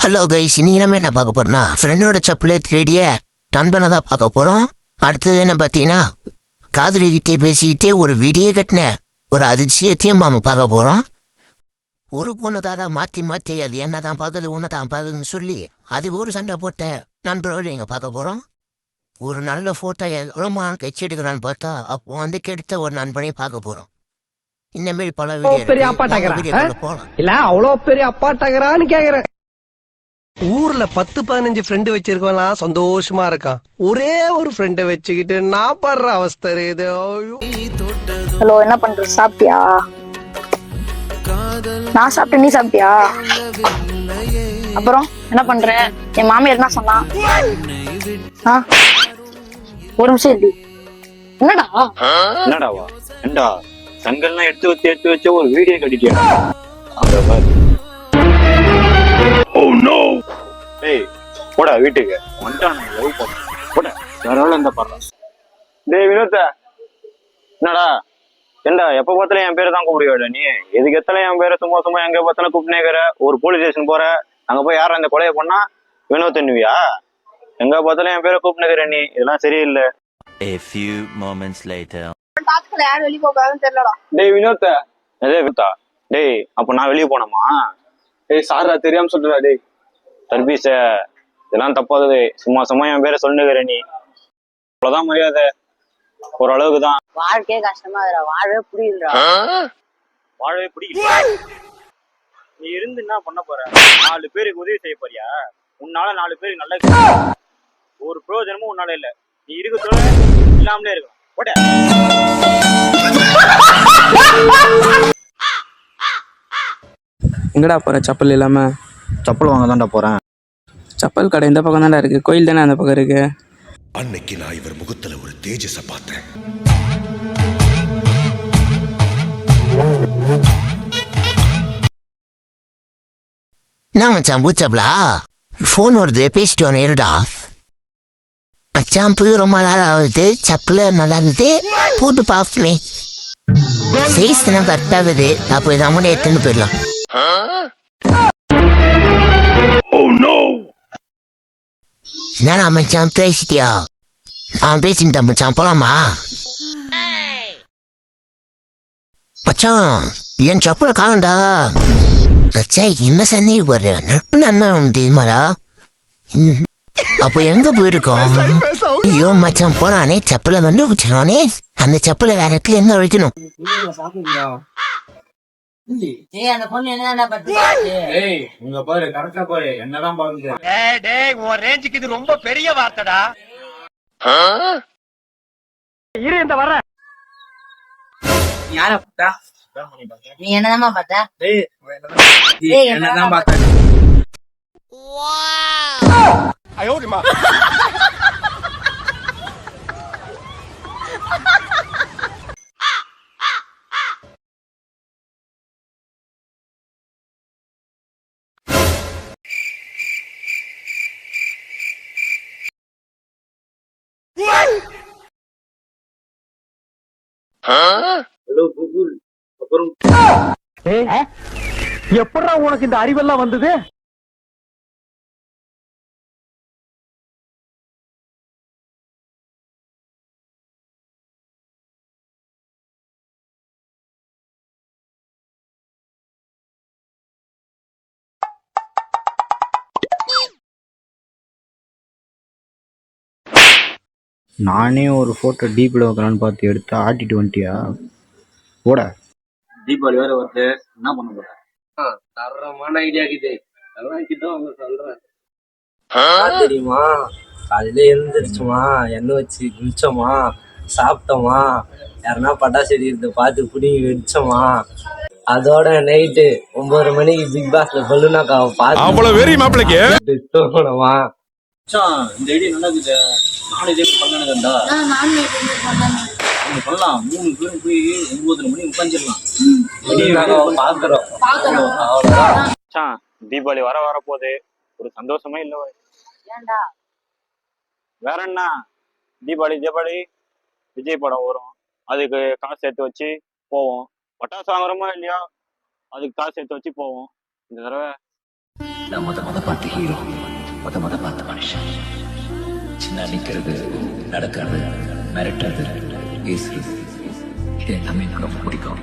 Hello guys, இன்னைக்கு நம்ம என்ன பார்க்க போறோம்னா ஃப்ரெண்டோட செப்பலே தேடிய நண்பனை தான் பார்க்க போறோம். அடுத்தது என்ன பார்த்தீங்கன்னா, காதலிக்கிட்டே பேசிக்கிட்டே ஒரு வீடியோ கட்டின ஒரு அதிர்ச்சியத்தையும் நாம பார்க்க போறோம். ஒரு பொண்ணு தாரா மாற்றி மாற்றி அது என்ன தான் பார்த்தது உன்னை தான் பார்த்ததுன்னு சொல்லி அது ஒரு சண்டை போட்ட நண்பரோடு எங்க பார்க்க போறோம். ஒரு நல்ல போட்டோ ரொம்ப கட்சி எடுக்கிறான்னு பார்த்தா அப்போ வந்து கெடுத்த ஒரு நண்பனையும் பார்க்க போறோம். இந்த மாதிரி பல வீடியோ போலாம். இல்ல அவ்வளவு பெரிய அப்பாட்டகரான்னு கேக்குறேன். ஊர்ல 10-15 ஃப்ரெண்டு வச்சிருக்கலாம் சந்தோஷமா இருக்கான். ஒரே ஒரு ஃப்ரெண்ட வச்சுக்கிட்டு நான் படுற அவஸ்தை இது. ஹலோ, என்ன பண்ற? சாப்பிட்டியா? நான் சாப்பிட்டேன், நீ சாப்பிட்டியா? அப்புறம் என்ன பண்ற? என் மாமியார் என்ன சொன்னா? ஒரு நிமிஷம் இல்லி. என்னடாவா ஏண்டா சங்கல்லாம் எடுத்து வச்சு ஒரு வீடியோ கட்டிட்டியா? டேய் போடா வீட்டுக்கு வந்துட்டான். லவ் பண்ண போட வேற இந்த பாடுறான். டேய் வினோத்த, என்னடா ஏண்டா எப்ப பார்த்தாலும் என் பேரை தான் கூப்பிடுவாடா நீ? எதுக்கு எத்தனை என் பேரை சும்மா சும்மா எங்க பார்த்தாலும் கூப்பிட்டுனேக்கிற? ஒரு போலீஸ் ஸ்டேஷன் போற, அங்க போய் யாரும் அந்த கொலையை பண்ணா வினோத் என்னவியா? எங்க பார்த்தாலும் என் பேரை கூப்பிட்டுனேக்கிற நீ, இதெல்லாம் சரியில்லை. A few moments later. டேய் வினோத்த, அதே வினோத்தா, டேய் அப்ப நான் வெளியே போனோமா? டேய் சாரா தெரியாம சொல்றா. டேய் தர்பீச, இதெல்லாம் தப்பாதது. சும்மா சும்மா என் பேரை சொல்லுகிற நீ, அவ்வளவுதான் மரியாதை. ஓரளவுக்கு தான். வாழ்க்கையே கஷ்டமா இருக்குடா, வாழவே புரியுதுடா. வாழவே பிடிக்கல. நீ இருந்து என்ன பண்ண போற? 4 பேருக்கு உதவி செய்ய போறியா? உன்னால 4 பேருக்கு நல்ல ஒரு பிரயோஜனமும் உன்னால இல்ல. நீ இருக்கத்தோட இல்லாமலே இருக்கும். போட எங்கடா போற? செப்பல் இல்லாம? செப்பல் வாங்க தான்டா போறேன். செப்பல் கடை இந்த பக்கம் தான்டா இருக்கு, கோயில் தானே அந்த பக்கம் இருக்கு. அன்னைக்கு நான் இவர் முகத்துல ஒரு தேஜஸ பார்த்தேன். நான் மச்சான் பூச்சப்லா ஃபோன் வருது, பேசிட்டு வரேன் இருடா. மச்சான் போய் ரொம்ப நாள் ஆகுது, செப்பல நல்லா இருந்தது, போட்டு பாப்பே சைஸ் தான் கரெக்ட் ஆகுது. அப்போ இதை அமௌண்ட் எடுத்துன்னு போயிடலாம். என்னடா மச்சான் பேசிட்டியா? பேசிட்டேன் மச்சான், போலாமா? மச்சான் என் செப்பல காணண்டா. என்ன சந்தி போற நட்பு நன்மை தெரியுமாடா? அப்போ எங்க போயிருக்கோம்? ஐயோ மச்சான் போறானே, செப்பல வந்து வச்சிருவானே. அந்த செப்பல வேற இடத்துல எங்க வைக்கணும்? இது ரொம்ப பெரிய வார்த்தைடா. நீ என்னதான் பார்த்த? என்னதான் பார்த்த? எப்படா உனக்கு இந்த அறிவெல்லாம் வந்தது? நானே ஒரு போட்டோ டீப்ல வைக்கலான்னு பார்த்து எடுத்து ஆட்டிட்டு வந்துட்டியா? போட தீபாவளி வேற வருது, என்ன பண்ண போற? தரமான ஐடியா இருக்குது. சொல்றேன் தெரியுமா? காலையில எழுந்திரிச்சோமா, எண்ணெய் வச்சு குளிச்சோமா, சாப்பிட்டோமா, யாருன்னா பட்டாசு எரியுறத பார்த்து புடிங்கி வெடிச்சோமா, அதோட நைட்டு 9 மணிக்கு பிக் பாஸ்ல பல்லுனாக்காவை பார்த்து தூங்கணுமா. இந்த ஐடியா நல்லா இருக்குது. நானும் இதே பண்ணா பண்ணலாம். 3 பேரும் போய் 9 மணி உட்காந்துடலாம். தீபாவளி வர போகுது, ஒரு சந்தோஷமே இல்ல. வேற என்ன, தீபாவளி விஜய் படம் வரும், அதுக்கு காசு சேர்த்து வச்சு போவோம். பட்டாசு வாங்குறோமோ இல்லையா, அதுக்கு காசு சேர்த்து வச்சு போவோம். இந்த தடவை நான் முத பார்த்த ஹீரோ, முத பார்த்த மனுஷன். சின்ன நிக்கிறது, நடக்கிறது, மிரட்டுறது, பேசுறது, இது எல்லாமே எனக்கு ரொம்ப பிடிக்கும்.